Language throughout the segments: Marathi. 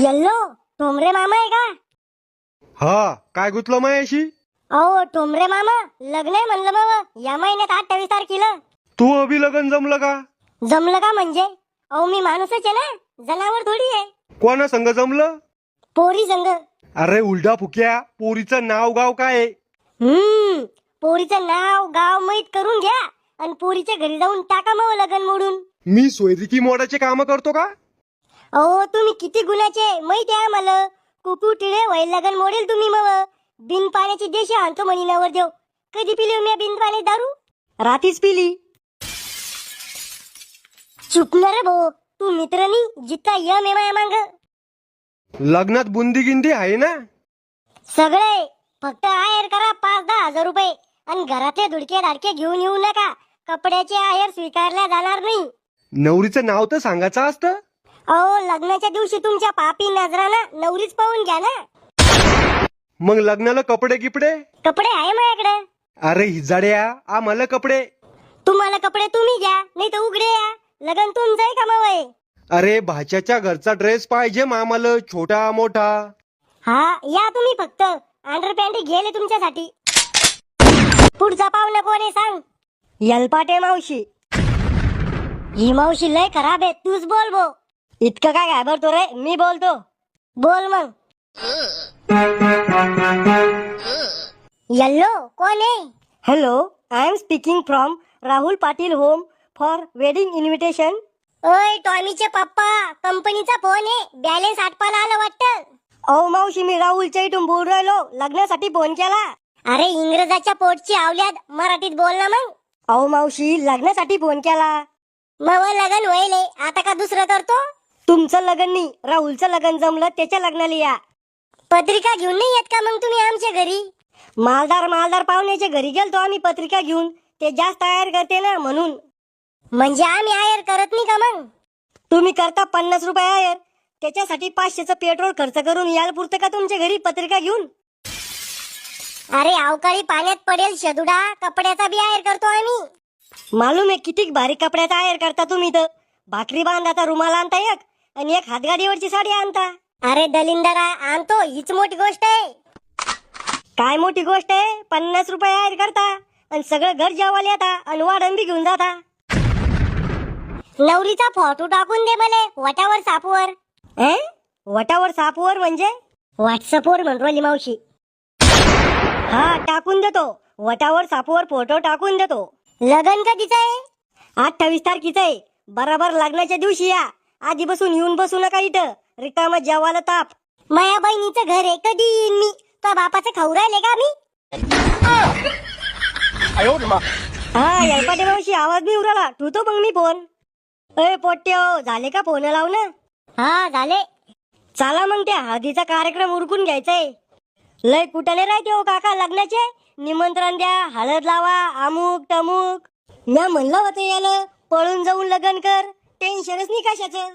येल्लो ठोंबरे मामा आहे का? हा, काय गुतलं मायाशी? अहो ठोंबरे मामा, लग्न आहे म्हणलं मग या महिन्यात 28 तारखेला. तू अभि लगन जमलं का? जमलं का म्हणजे? अहो मी माणूसच आहे ना, जनावर थोडी आहे. कोणा संग जमलं? पोरी संग. अरे उलटा फुक्या, पोरीचं नाव गाव काय आहे? पोरीचं नाव गाव माहित करून घ्या आणि पोरीच्या घरी जाऊन टाका मग लगन मोडून. मी सोयरिकी मोडाचे काम करतो का? अहो तुम्ही किती गुणाचे माहिती आहे मला. कुकू टिळे वय लगन मोडेल तुम्ही मग. बिन पाण्याची देशी आणतो म्हणी नवर देव. कधी पिली मी बिन पाणी दारू? रातीच पिली. चुकणार भाऊ, तू मित्रनी जितका यम आहे माया मांग. लग्नात बुंदी गिंदी आहे ना? सगळे फक्त आयर करा 5-10 हजार रुपये आणि घरातले धुडके धाडके घेऊन येऊ नका. कपड्याचे आयर स्वीकारल्या जाणार नाही. नवरीचं नाव तर सांगायचं असतं. अहो लग्नाच्या दिवशी तुमच्या पापी नजरानं नवरीच पाहून घ्या ना. मग लग्नाला कपडे गिपडे? कपडे आहे माझ्याकडे. अरे हिजाड्या, आम्हाला कपडे. तुम्हाला कपडे तुम्ही घ्या नाही तर उघडे या. लगन तुमचं आहे का मावय? अरे भाच्याच्या घरचा ड्रेस पाहिजे मामाला, छोटा मोठा. हा या तुम्ही फक्त अंडरपॅन्ट गेले तुमच्यासाठी. पुढचा पाहुणा कोण आहे सांग? यलपाटे मावशी. ही मावशी लय खराब आहे, तूच बोल भो. इतकं काय घाबरतो रे, मी बोलतो. बोल मग. येल्लो कोण आहे? Hello, I am speaking from Rahul Patil home for wedding invitation. ओय टॉमीचे पप्पा, कंपनीचा फोन आहे, बॅलन्स आटपायला आलं वाटतं. अहो मावशी, मी राहुलच्या इथून बोल राहिलो, लग्नासाठी फोन केला. अरे इंग्रजाच्या पोटची आवल्यात, मराठीत बोल ना मग. अहो मावशी, लग्नासाठी फोन केला. मग लग्न व्हायले, आता का दुसरं करतो? तुमचं लग्न नाही, राहुलचं लग्न जमलं, त्याच्या लग्नाला या. पत्रिका घेऊन नाही येत का मग तुम्ही आमच्या घरी? मालदार पाहुण्याच्या घरी गेलतो आम्ही पत्रिका घेऊन. ते जास्त आयर करते ना म्हणून. म्हणजे आम्ही आयर करत नाही का मग? तुम्ही करता 50 रुपये आयर, त्याच्यासाठी 500चं पेट्रोल खर्च करून याल पुरतं का तुमच्या घरी पत्रिका घेऊन? अरे अवकाळी पाण्यात पडेल शदुडा, कपड्याचा बी आयर करतो आम्ही. मालूम आहे किती भारी कपड्याचा आयर करता तुम्ही तर. भाकरी बांधाचा रुमाल आणता एक आणि एक हातगाडीवरची साडी आणता. अरे दलिंदरा आणतो, हीच मोठी गोष्ट आहे. काय मोठी गोष्ट आहे? 50 रुपये आयर करता आणि सगळं घर जेवायला येता आणि वाढण बी घेऊन जाता. नवरीचा फोटो टाकून दे मले वटावर सापवर. वटावर सापवर म्हणजे? व्हॉट्सअपवर म्हणली मावशी. हा टाकून देतो, वटावर सापवर फोटो टाकून देतो. लगन कधीच आहे? 28 तारखेचं आहे. बराबर लग्नाच्या दिवशी या. आधी बसून येऊन बसू नका इथं, रिकाम जेवायला ताप. माया बहिणीचं घर आहे, कधी येईन मी? तो बापाचं खाऊ राहिले का मी? हा यलपाटे मावशी, आवाज नाही उराला, ठेवतो मग मी फोन. अय पोट्यो, झाले का फोन लावून? हा झाले. चला मग त्या हळदीचा कार्यक्रम उरकून घ्यायचंय. लय कुठले राहते हो काका लग्नाचे? निमंत्रण द्या, हळद लावा, अमुक तमुक. मी म्हणलं होतं याला पळून जाऊन लग्न कर, टेन्शनच नाही कशाचं.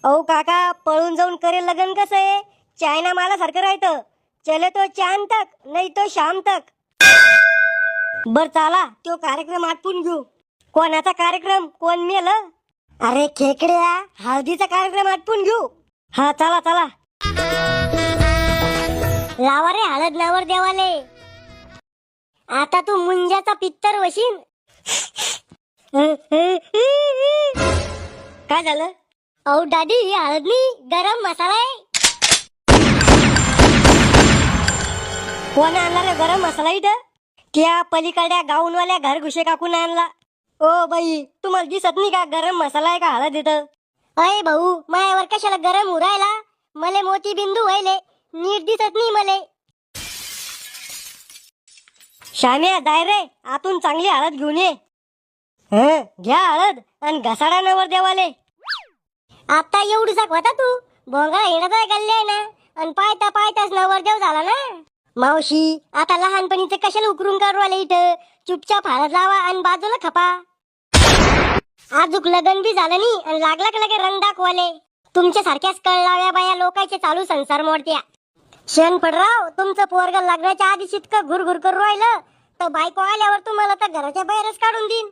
अहो काका, पळून जाऊन करेल लग्न कसं आहे? चायना मालासारखं राहतं. चले तो चांद तक नाही तो शाम तक. बर चला, तो कार्यक्रम आटपून घेऊ. कोणाचा कार्यक्रम? कोण मेलं? अरे खेकड्या, हळदीचा कार्यक्रम आटपून घेऊ. हा चला चला. लावा रे हळद नवर देवाले. आता तू मुंजाचा पित्तर वशीन. काय झालं? अहो दादी, ही हळद नाही, गरम मसाला आहे. कोण आणणार गरम मसाला इथं? त्या पलीकडल्या गाऊनवाल्या घर घुशे काकून आणला. ओ बाई, तुम्हाला दिसत नाही का गरम मसाला आहे का हळद इथं? अय भाऊ, मायावर कशाला गरम उरायला? मले मोती बिंदू व्हायले, नीट दिसत नाही मले. शाम्या जाय रे, आतून चांगली हळद घेऊन ये. घ्या हळद आणि घसाडा नवर देवाले. आता एवढीसा होता तू, भोंगा येण्याचा गल्ले आहे ना, आणि पायता पायताच नवरदेव झाला ना. मावशी, आता लहानपणीचं कशाला उकरून काढू आले इथं? चुपचाप हळद लावा आणि बाजूला खपा. आजूक लगन बी झालं नाही आणि लागला का लगे रंग दाखवाले. तुमच्या सारख्याच कळलाव्या बाया लोकांचे चालू संसार मोडत्या. शेणफडराव, तुमचं पोरग लग्नाच्या आधी इतकं घुरघुर करू राहिलं तर बायको आल्यावर तुम्हाला तर घराच्या बाहेरच काढून देईन.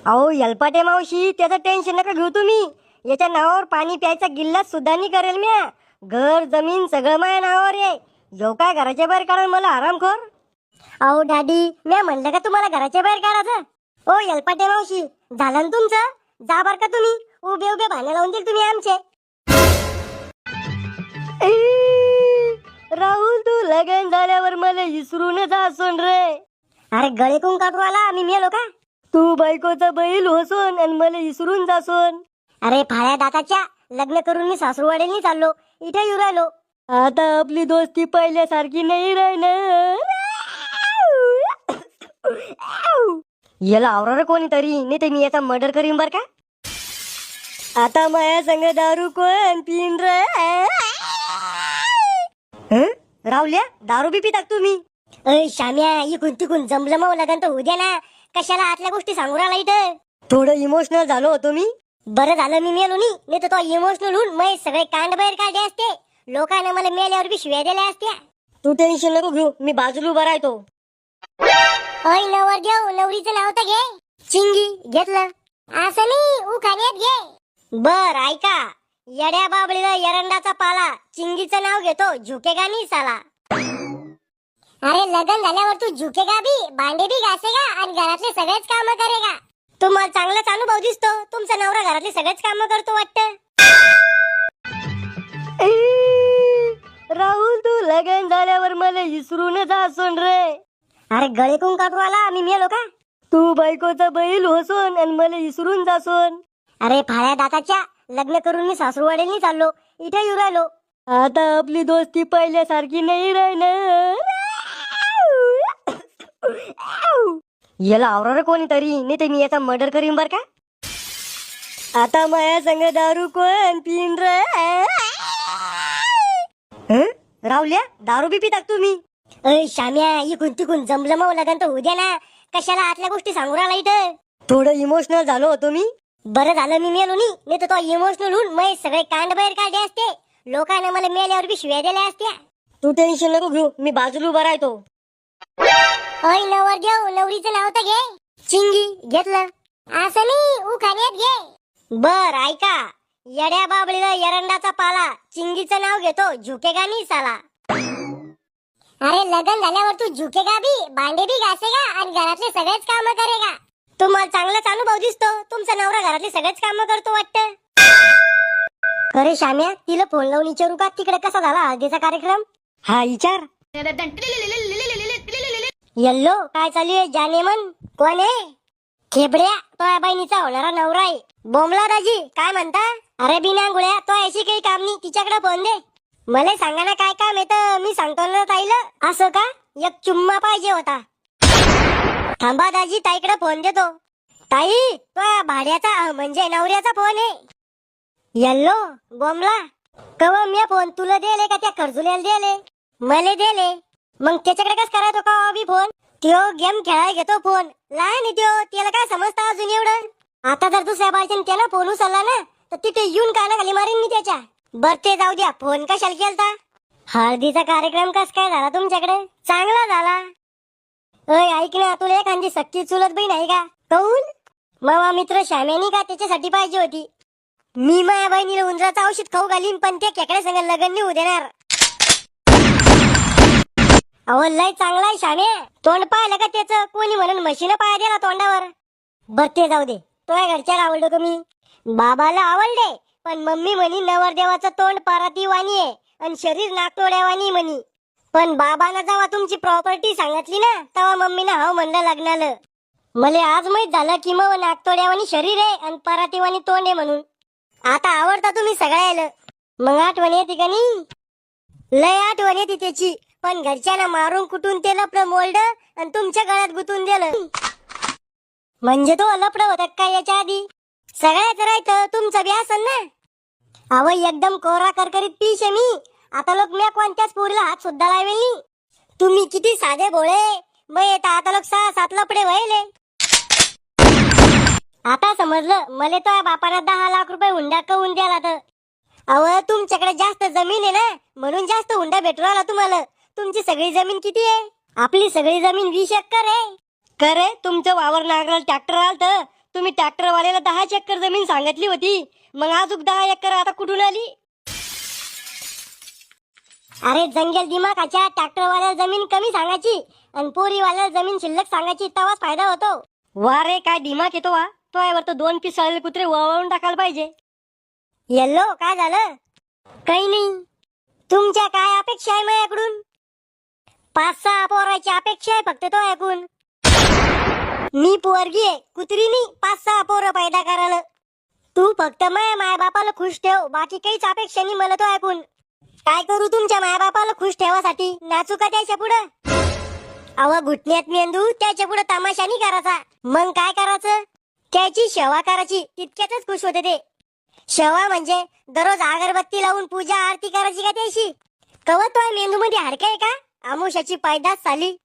अहो यलपाटे मावशी, त्याचं टेन्शन नका घेऊ तुम्ही. याच्या नावावर पाणी प्यायचा गिल्लास सुद्धा नाही करेल म्या. घर जमीन सगळं माझ्या नावावर आहे. यो काय घराच्या बाहेर काढून मला आरामखोर. अहो डॅडी, मी म्हणलं का तुम्हाला घराच्या बाहेर काढायचं? ओ यलपाटे मावशी, झालं ना तुमचं? जा बर का तुम्ही. उभे उभे भांडण लावून दिल तुम्ही आमचे. राहुल, तू लगन झाल्यावर मला विसरून जासून रे. अरे गळे कोण काढू आला, मी मेलो का? तू बायकोचा बैल होसून आणि मला विसरून जासून. अरे फाळ्या दाताच्या, लग्न करून मी सासूरवाडीला चाललो, इथे येऊ राहिलो. आता आपली दोस्ती पहिल्यासारखी नाही राहिणार. याला आवरा कोणीतरी, नाही ते मी याचा मर्डर करीन बर का. आता माया संग दारू कोण पिन रे. रावल्या, दारू बी पितात तुम्ही? अय श्याम्या, इकून तिकून जमलं मग लगन तर होऊ द्या ना. कशाला आतल्या गोष्टी सांगू राहिला इथं? थोडं इमोशनल झालो होतो मी. बरं झालं मी मेलो नाही तर तो इमोशनल होऊन मग सगळे कांड बाहेर काढले असते. लोकांना मला मेल्यावर बी शिव्या दिल्या असत्या. तू टेन्शन नको घेऊ, मी बाजूला उभा राहतो. अय नवर देव, नवरीचं नाव तर घे. चिंगी घेतलं असं नाही, उखाण्यात घे. बर ऐका, येड्या बाबळीला एरंडाचा पाला, चिंगीचं नाव घेतो झुकेगा नाही साला. अरे लग्न झाल्यावर तू झुकेगा बी, भांडे बी घासेगा आणि घरातले सगळेच काम करेगा. तुम्हाला चांगलाच अनुभव दिसतो. तुमचा नवरा घरातले सगळेच काम करतो वाटतं. राहुल, तू लग्न झाल्यावर मला विसरून जासून रे. अरे गळे कोण काढू आला, मी मेलो का? तू बायकोचा बैल होसून आणि मला विसरून जासून. अरे फाळ्या दाताच्या, लग्न करून मी सासूरवाडीला चाललो, इथे येऊ राहिलो. आता आपली दोस्ती पहिल्यासारखी नाही राहिणार. याला आवरा कोणीतरी, नाही ते मी याचा मर्डर करीन बर का. आता माया संग दारू कोण पिन रे. रावल्या, दारू बी पितात तुम्ही? अय श्याम्या, इकून तिकून जमलं मग लगन तर होऊ द्या ना. कशाला आतल्या गोष्टी सांगू राहिला इथं? थोडं इमोशनल झालो होतो मी. बरं झालं मी मेलो नाही तर तो इमोशनल होऊन मग सगळे कांड बाहेर काढले असते. लोकांना मला मेल्यावर बी शिव्या दिल्या असत्या. तू टेन्शन नको घेऊ, मी बाजूला उभा राहतो. अय नवर देव, नवरीचं नाव तर घे. चिंगी घेतलं असं नाही, उखाण्यात घे. बर ऐका, येड्या बाबळीला एरंडाचा पाला, चिंगीचं नाव घेतो झुकेगा नाही साला. अरे लग्न झाल्यावर तू झुकेगा बी, भांडे बी घासेगा आणि घरातले सगळेच काम करेगा. तुम्हाला चांगलाच अनुभव दिसतो. तुमचा नवरा घरातले सगळेच काम करतो वाटतं. अरे श्याम्या, तिला फोन लावून विचारू का तिकडे कसा झाला हळदीचा कार्यक्रम? हा विचार. यल्लो, काय चालू आहे जाने मन? कोण आहे? खेबड्या, तो या बहिणीचा होणारा नवरा आहे. बोमला दाजी, काय म्हणता? अरे बिना गुळ्या, तो अशी काही काम नाही, तिच्याकडे फोन दे. मला सांगा ना काय काम येतं, मी सांगतो ना ताईला. असं का? एक चुम्मा पाहिजे होता. थांबा दाजी, ताईकडे फोन देतो. ताई, तो भाड्याचा म्हणजे नवऱ्याचा फोन आहे. यल्लो, बोमला, कवा मी फोन तुला दिले का त्या खर्जुल्याला दिले? मला दिले. मग त्याच्याकडे कस करायचो का अभि फोन? त्यो गेम खेळायला घेतो फोन. लहान त्यो, त्याला काय समजतं अजून एवढं? आता जर दुसऱ्या बायच्याने त्याला फोन उचलला ना तर तिथे येऊन कानाखाली मारीन मी त्याच्या. बर ते जाऊ द्या, फोन कशाला केलता? हळदीचा कार्यक्रम कस काय झाला तुमच्याकडे? चांगला झाला. अय ऐक ना, तुला एखादी सक्की चुलत बहीण आहे का? कौन? मामा मित्र श्याम्यानी का त्याच्यासाठी पाहिजे होती. मी माझ्या बहिणीला उंदराचं औषध खाऊ घालीन, पण ते खेकड्या संग लग्न नाही होऊ देणार. अहो लय चांगला आहे श्याम्या. तोंड पाहिलं का त्याचं? कोणी म्हणून म्हशीनं पाया दिला तोंडावर. बर ते जाऊ दे, तो घरच्याला आवडलो का मी? बाबाला आवडले, पण मम्मी म्हणी नवरदेवाचं तोंड पराती वाणी आहे आणि शरीर नागतोड्यावानी म्हणी. पण बाबानं जेव्हा तुमची प्रॉपर्टी सांगितली ना तेव्हा मम्मीनं हाव म्हणलं लग्नाला. मला आज माहित झालं की मग नागतोड्यावानी शरीर आहे आणि परातीवानी तोंड आहे म्हणून. आता आवडता तुम्ही सगळ्याला. मग आठवण येते का नाही? लय आठवण येते त्याची. पण घरच्यांना मारून कुटून ते लपडं मोल्ड आणि तुमच्या गळ्यात गुतून दिलं. म्हणजे तो लपडं होतं काय याच्या आधी? सगळ्याच राहतं, तुमचं बी असन ना. अव एकदम कोरा करकरीत पीश आहे मी. आता लोक मी कोणत्याच पोरीला हात सुद्धा लावेल नाही. तुम्ही किती साधे भोळे. मग येता आता लोक 6-7 लपडे व्हायले. आता समजलं. मला तो बापाला 10 लाख रुपये हुंडा कवून द्याला तर. अव तुमच्याकडे जास्त जमीन आहे ना, म्हणून जास्त हुंडा भेटू राहिला तुम्हाला. तुमची सगळी जमीन किती आहे? आपली सगळी जमीन 20 एकर आहे. करे तुमचं वावर नांगराला ट्रॅक्टर आलतं. तुम्ही ट्रॅक्टर वाल्याला 10 एकर जमीन सांगितली होती. मग अजून 10 एकर आता कुठून आली? अरे जंगल दिमाखाच्या ट्रॅक्टरवाल्याला जमीन कमी सांगायची आणि पोरीवाल्याला जमीन शिल्लक सांगायची, तेव्हाच फायदा होतो. वा रे काय दिमाग येतो वा. तो यावर तर 2 पीस आलेले कुत्रे वळवून टाकायला पाहिजे. येल्लो काय झालं? काही नाही. तुमच्या काय अपेक्षा आहे माझ्याकडून? 5-6 पोराची अपेक्षा आहे फक्त तो ऐकून. मी पोरगी आहे, कुत्री नाही 5-6 पोरं पैदा करायला. तू फक्त माय बापाला खुश ठेव, बाकी काहीच अपेक्षा नाही मला तो ऐकून. काय करू तुमच्या माय बापाला खुश ठेवासाठी? नाचू का त्याच्या पुढं? अव घुटण्यात मेंदू, त्याच्या पुढे तमाशा नाही करायचा. मग काय करायचं? त्याची सेवा करायची, तितक्यातच खुश होते ते. सेवा म्हणजे दररोज अगरबत्ती लावून पूजा आरती करायची का त्याची? कवत मेंदू मध्ये हाडकं आहे का? आमुषाची पैदास झाली